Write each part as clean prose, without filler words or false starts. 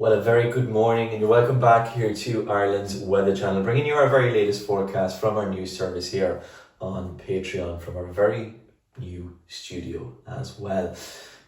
Well, a very good morning, and you're welcome back here to Ireland's Weather Channel, bringing you our very latest forecast from our news service here on Patreon from our very new studio as well.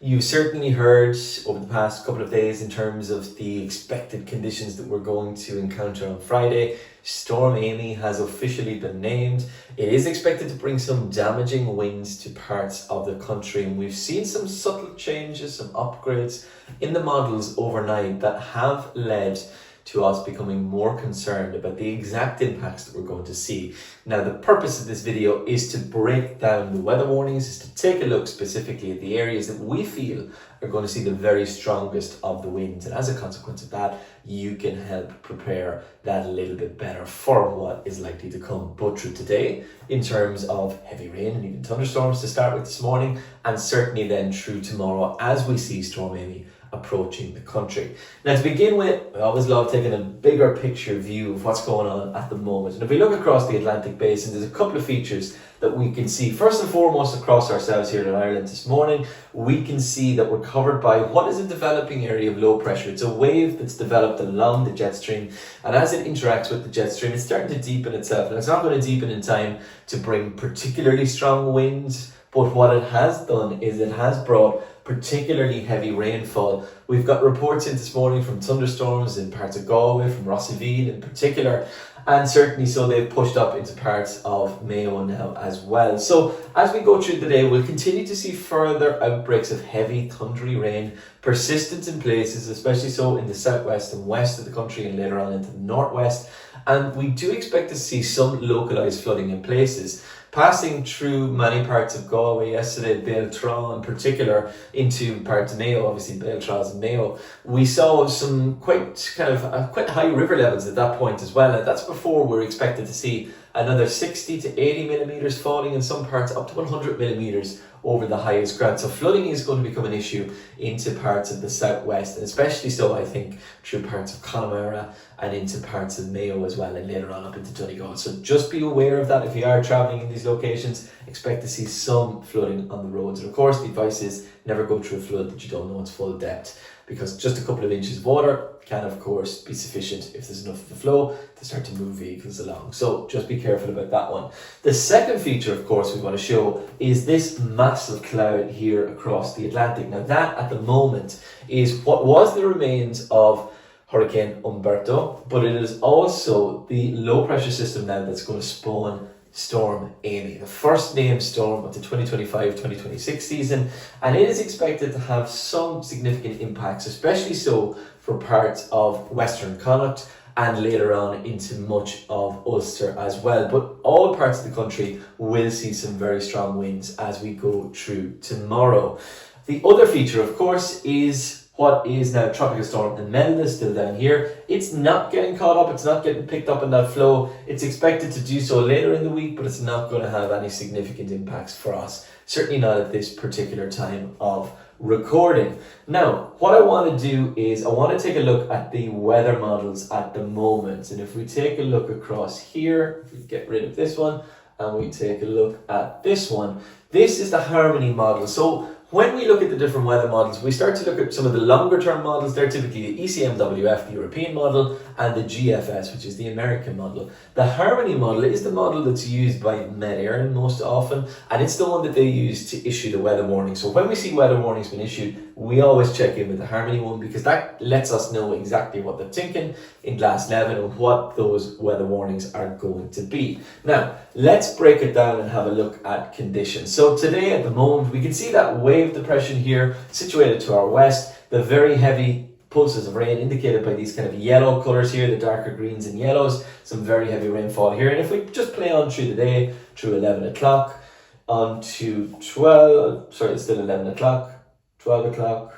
You've certainly heard over the past couple of days in terms of the expected conditions that we're going to encounter on Friday. Storm Amy has officially been named. It is expected to bring some damaging winds to parts of the country, and we've seen some subtle changes, some upgrades in the models overnight that have led to us becoming more concerned about the exact impacts that we're going to see. Now, the purpose of this video is to break down the weather warnings, is to take a look specifically at the areas that we feel are going to see the very strongest of the winds. And as a consequence of that, you can help prepare that a little bit better for what is likely to come. But through today, in terms of heavy rain and even thunderstorms to start with this morning, and certainly then through tomorrow as we see Storm Amy approaching the country. Now, to begin with, I always love taking a bigger picture view of what's going on at the moment. And if we look across the Atlantic basin, there's a couple of features that we can see. First and foremost, across ourselves here in Ireland this morning, we can see that we're covered by what is a developing area of low pressure. It's a wave that's developed along the jet stream, and as it interacts with the jet stream, it's starting to deepen itself. And it's not going to deepen in time to bring particularly strong winds, but what it has done is it has brought particularly heavy rainfall. We've got reports in this morning from thunderstorms in parts of Galway, from Rossaveel in particular, and certainly so they've pushed up into parts of Mayo now as well. So as we go through the day, we'll continue to see further outbreaks of heavy thundery rain, persistent in places, especially so in the southwest and west of the country and later on into the northwest. And we do expect to see some localised flooding in places. Passing through many parts of Galway yesterday, Beltran in particular, into parts of Mayo, obviously Beltran and Mayo, we saw some quite high river levels at that point as well. And that's before we're expected to see another 60 to 80 millimetres falling in some parts, up to 100 millimetres over the highest ground. So flooding is going to become an issue into parts of the southwest, and especially so, I think, through parts of Connemara and into parts of Mayo as well, and later on up into Donegal. So just be aware of that. If you are travelling in these locations, expect to see some flooding on the roads. And of course, the advice is never go through a flood that you don't know its full depth, because just a couple of inches of water can of course be sufficient if there's enough of the flow to start to move vehicles along. So just be careful about that one. The second feature, of course, we want to show is this massive cloud here across the Atlantic. Now that at the moment is what was the remains of Hurricane Umberto, but it is also the low pressure system now that's going to spawn Storm Amy, the first named storm of the 2025-2026 season, and it is expected to have some significant impacts, especially so for parts of Western Connacht and later on into much of Ulster as well. But all parts of the country will see some very strong winds as we go through tomorrow. The other feature, of course, is what is now Tropical Storm Imelda, still down here. It's not getting caught up, it's not getting picked up in that flow. It's expected to do so later in the week, but it's not going to have any significant impacts for us. Certainly not at this particular time of recording. Now, what I want to do is I want to take a look at the weather models at the moment. And if we take a look across here, if we get rid of this one, and we take a look at this one, this is the Harmony model. So when we look at the different weather models, we start to look at some of the longer term models. They're typically the ECMWF, the European model, and the GFS, which is the American model. The Harmony model is the model that's used by Met Éireann most often, and it's the one that they use to issue the weather warning. So when we see weather warnings being issued, we always check in with the Harmony one, because that lets us know exactly what they're thinking in Glasnevin and what those weather warnings are going to be. Now, let's break it down and have a look at conditions. So today at the moment, we can see that wave depression here situated to our west, the very heavy pulses of rain indicated by these kind of yellow colours here, the darker greens and yellows, some very heavy rainfall here. And if we just play on through the day, through 11 o'clock, on to 12, sorry, it's still 11 o'clock, 12 o'clock,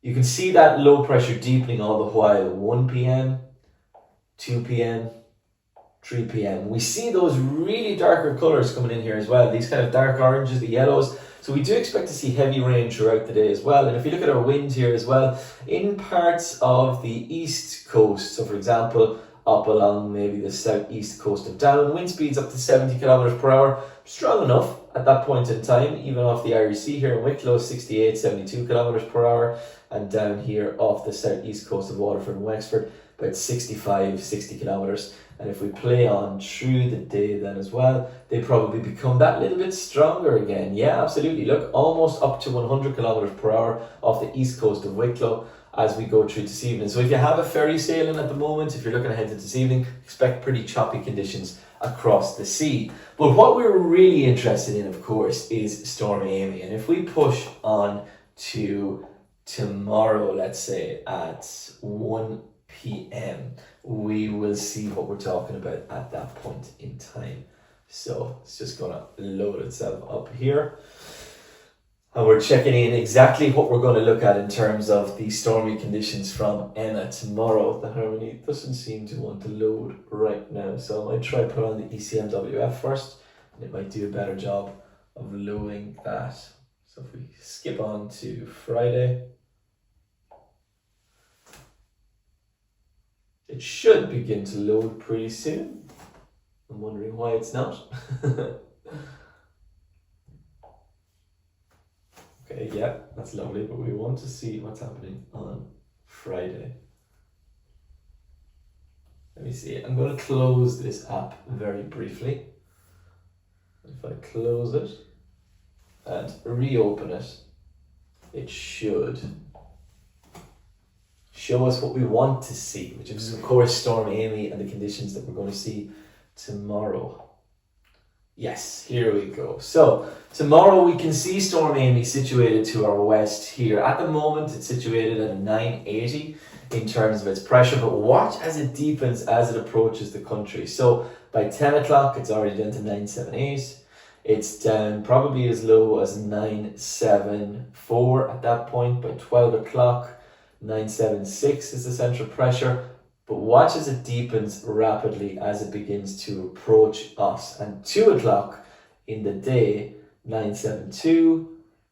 you can see that low pressure deepening all the while. 1 p.m, 2 p.m, 3 p.m. We see those really darker colours coming in here as well, these kind of dark oranges, the yellows. So we do expect to see heavy rain throughout the day as well. And if you look at our wind here as well, in parts of the east coast, so for example, up along maybe the southeast coast of Down, wind speeds up to 70 kilometers per hour, strong enough, at that point in time, even off the Irish Sea here in Wicklow, 68, 72 kilometres per hour, and down here off the southeast coast of Waterford and Wexford, about 65, 60 kilometres. And if we play on through the day then as well, they probably become that little bit stronger again. Yeah, absolutely. Look, almost up to 100 kilometres per hour off the east coast of Wicklow as we go through this evening. So if you have a ferry sailing at the moment, if you're looking ahead to this evening, expect pretty choppy conditions across the sea. But what we're really interested in, of course, is Storm Amy. And if we push on to tomorrow, let's say at 1 p.m, we will see what we're talking about at that point in time. So it's just going to load itself up here. And we're checking in exactly what we're going to look at in terms of the stormy conditions from Emma tomorrow. The Harmony doesn't seem to want to load right now, so I might try put on the ECMWF first, and it might do a better job of loading that. So if we skip on to Friday, it should begin to load pretty soon. I'm wondering why it's not. Okay, yeah, that's lovely, but we want to see what's happening on Friday. Let me see. I'm going to close this app very briefly. If I close it and reopen it, it should show us what we want to see, which is, of course, Storm Amy and the conditions that we're going to see tomorrow. Yes, here we go. So tomorrow we can see Storm Amy situated to our west here. At the moment it's situated at a 980 in terms of its pressure, but watch as it deepens as it approaches the country. So by 10 o'clock it's already down to 978. It's down probably as low as 974 at that point. By 12 o'clock 976 is the central pressure. But watch as it deepens rapidly as it begins to approach us. And 2 o'clock in the day, 972,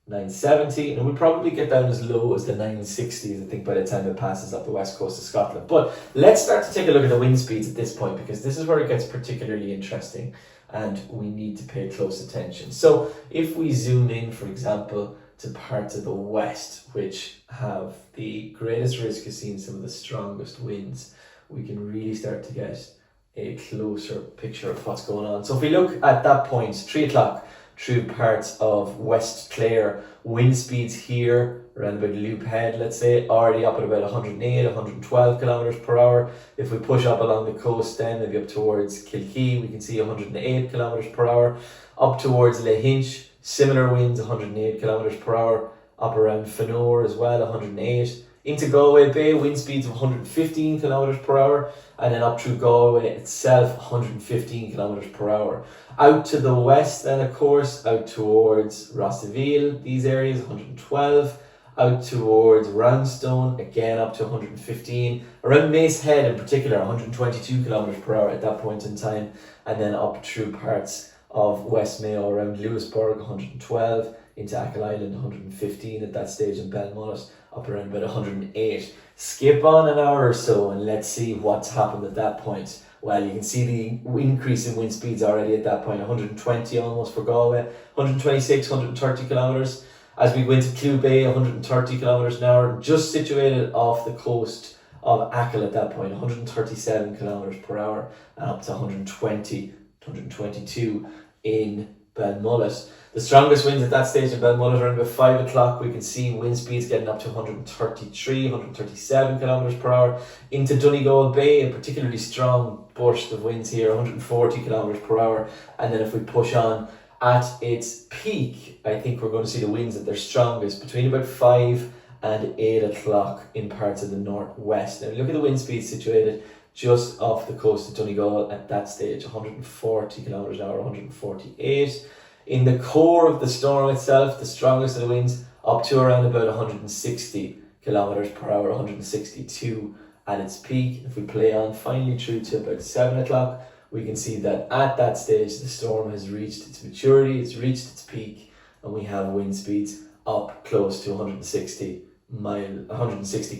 970, and we'll probably get down as low as the 960s, I think, by the time it passes up the west coast of Scotland. But let's start to take a look at the wind speeds at this point, because this is where it gets particularly interesting and we need to pay close attention. So if we zoom in, for example, to parts of the west, which have the greatest risk of seeing some of the strongest winds, we can really start to get a closer picture of what's going on. So if we look at that point, 3 o'clock, through parts of West Clare, wind speeds here around about Loop Head, let's say, already up at about 108, 112 kilometers per hour. If we push up along the coast then, maybe up towards Kilkee, we can see 108 kilometers per hour. Up towards Lahinch, similar winds, 108 kilometers per hour. Up around Fanor as well, 108. Into Galway Bay, wind speeds of 115 kilometers per hour, and then up through Galway itself, 115 kilometers per hour. Out to the west then, of course, out towards Rossaville, these areas, 112. Out towards Roundstone, again up to 115. Around Mace Head in particular, 122 kilometers per hour at that point in time. And then up through parts of West Mayo around Lewisburg, 112. Into Achill Island, 115 at that stage, in Belmullet, up around about 108. Skip on an hour or so and let's see what's happened at that point. Well, you can see the increase in wind speeds already at that point, 120 almost for Galway, 126, 130 kilometres. As we go into Clew Bay, 130 kilometres an hour, just situated off the coast of Achill at that point, 137 kilometres per hour, and up to 120, 122 in Belmullet. The strongest winds at that stage in Belmullet around about 5 o'clock. We can see wind speeds getting up to 133, 137 kilometres per hour. Into Donegal Bay, a particularly strong burst of winds here, 140 kilometres per hour. And then if we push on at its peak, I think we're going to see the winds at their strongest between about 5 and 8 o'clock in parts of the northwest. Now look at the wind speeds situated just off the coast of Donegal at that stage, 140 kilometres an hour, 148. In the core of the storm itself, the strongest of the winds up to around about 160 kilometers per hour, 162 at its peak. If we play on finally through to about 7 o'clock, we can see that at that stage the storm has reached its maturity, it's reached its peak, and we have wind speeds up close to 160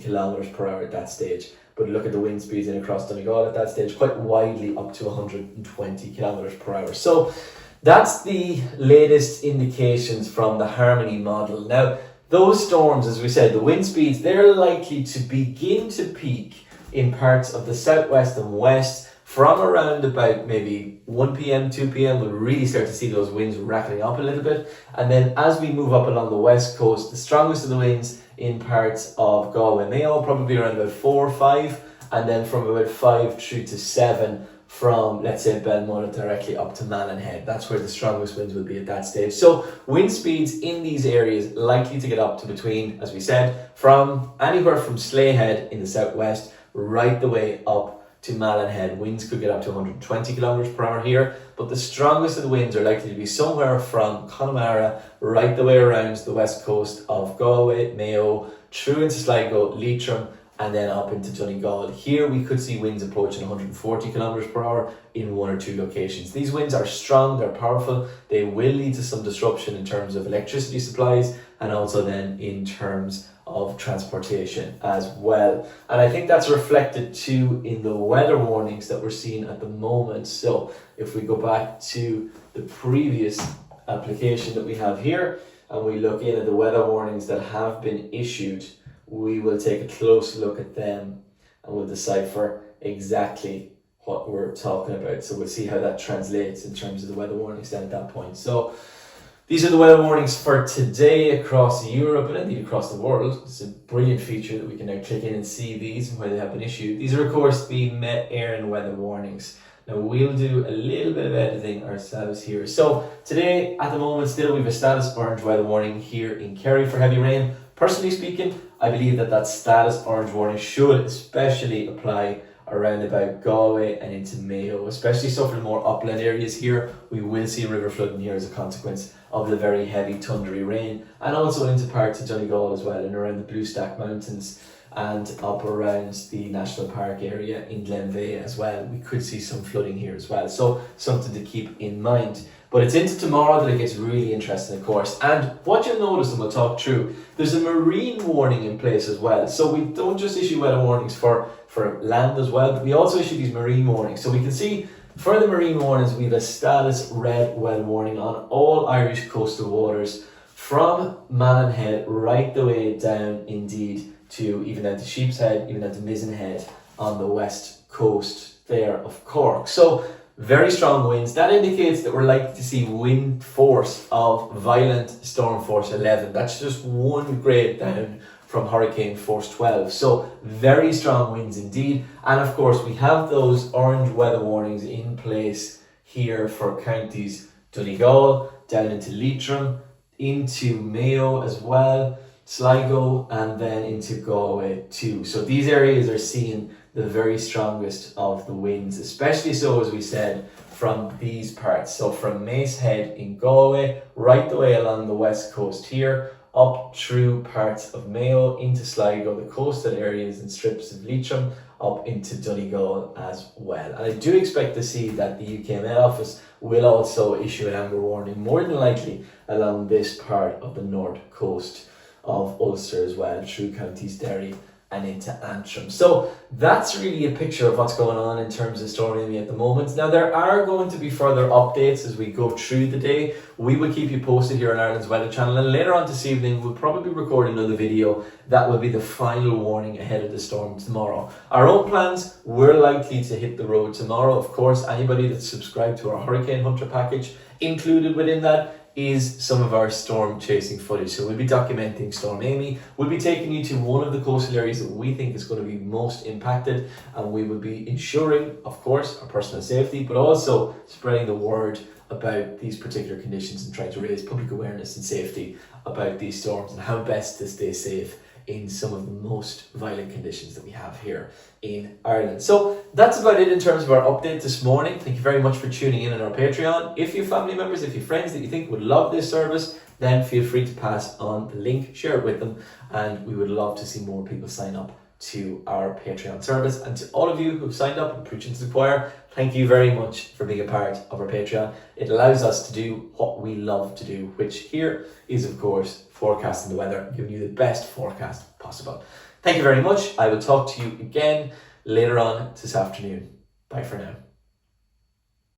kilometers per hour at that stage. But look at the wind speeds in across Donegal at that stage, quite widely up to 120 kilometers per hour. So That's the latest indications from the Harmony model. Now, those storms, as we said, the wind speeds, they're likely to begin to peak in parts of the southwest and west from around about maybe 1 p.m, 2 p.m. We'll really start to see those winds rattling up a little bit. And then as we move up along the west coast, the strongest of the winds in parts of Galway, Mayo, probably around about 4 or 5, and then from about 5 through to 7 from, let's say, Belmullet directly up to Malin. That's where the strongest winds will be at that stage. So wind speeds in these areas likely to get up to between, as we said, from anywhere from Slayhead in the southwest right the way up to Malin. Winds could get up to 120 kilometers per hour here, but the strongest of the winds are likely to be somewhere from Connemara right the way around the west coast of Galway, Mayo, through into Sligo, Leitrim, and then up into Donegal. Here we could see winds approaching 140 kilometers per hour in 1 or 2 locations. These winds are strong, they're powerful, they will lead to some disruption in terms of electricity supplies and also then in terms of transportation as well. And I think that's reflected too in the weather warnings that we're seeing at the moment. So if we go back to the previous application that we have here and we look in at the weather warnings that have been issued, we will take a close look at them and we'll decipher exactly what we're talking about. So we'll see how that translates in terms of the weather warnings then at that point. So these are the weather warnings for today across Europe and indeed across the world. It's a brilliant feature that we can now click in and see these and where they have been issued. These are of course the Met Éireann weather warnings. Now we'll do a little bit of editing ourselves here. So today at the moment still we have a status orange weather warning here in Kerry for heavy rain. Personally speaking, I believe that status orange warning should especially apply around about Galway and into Mayo, especially so for the more upland areas here. We will see river flooding here as a consequence of the very heavy thundery rain, and also into parts of Donegal as well and around the Blue Stack Mountains and up around the National Park area in Glenveigh as well. We could see some flooding here as well, so something to keep in mind. But it's into tomorrow that it gets really interesting, of course. And what you'll notice, and we'll talk through, there's a marine warning in place as well. So we don't just issue weather warnings for land as well, but we also issue these marine warnings. So we can see for the marine warnings, we have a status red weather warning on all Irish coastal waters from Malin right the way down indeed to even down to Sheep's Head, even down to Mizen Head on the west coast there of Cork. So very strong winds. That indicates that we're likely to see wind force of violent storm force 11. That's just one grade down from hurricane force 12. So very strong winds indeed. And of course we have those orange weather warnings in place here for counties Donegal, down into Leitrim, into Mayo as well, Sligo, and then into Galway too. So these areas are seeing the very strongest of the winds, especially so, as we said, from these parts. So from Macehead in Galway, right the way along the west coast here, up through parts of Mayo, into Sligo, the coastal areas and strips of Leitrim, up into Donegal as well. And I do expect to see that the UK Met Office will also issue an amber warning, more than likely along this part of the north coast of Ulster as well, through counties Derry and into Antrim. So that's really a picture of what's going on in terms of Storm Amy at the moment. Now there are going to be further updates as we go through the day. We will keep you posted here on Ireland's Weather Channel, and later on this evening we'll probably record another video that will be the final warning ahead of the storm tomorrow. Our own plans, we're likely to hit the road tomorrow. Of course, anybody that's subscribed to our Hurricane Hunter package, included within that is some of our storm chasing footage. So we'll be documenting Storm Amy. We'll be taking you to one of the coastal areas that we think is going to be most impacted, and we will be ensuring, of course, our personal safety, but also spreading the word about these particular conditions and trying to raise public awareness and safety about these storms and how best to stay safe in some of the most violent conditions that we have here in Ireland. So that's about it in terms of our update this morning. Thank you very much for tuning in on our Patreon. If you have family members, if you have friends that you think would love this service, then feel free to pass on the link, share it with them, and we would love to see more people sign up to our Patreon service. And to all of you who've signed up and preached into the choir, thank you very much for being a part of our Patreon. It allows us to do what we love to do, which here is, of course, forecasting the weather, giving you the best forecast possible. Thank you very much. I will talk to you again later on this afternoon. Bye for now.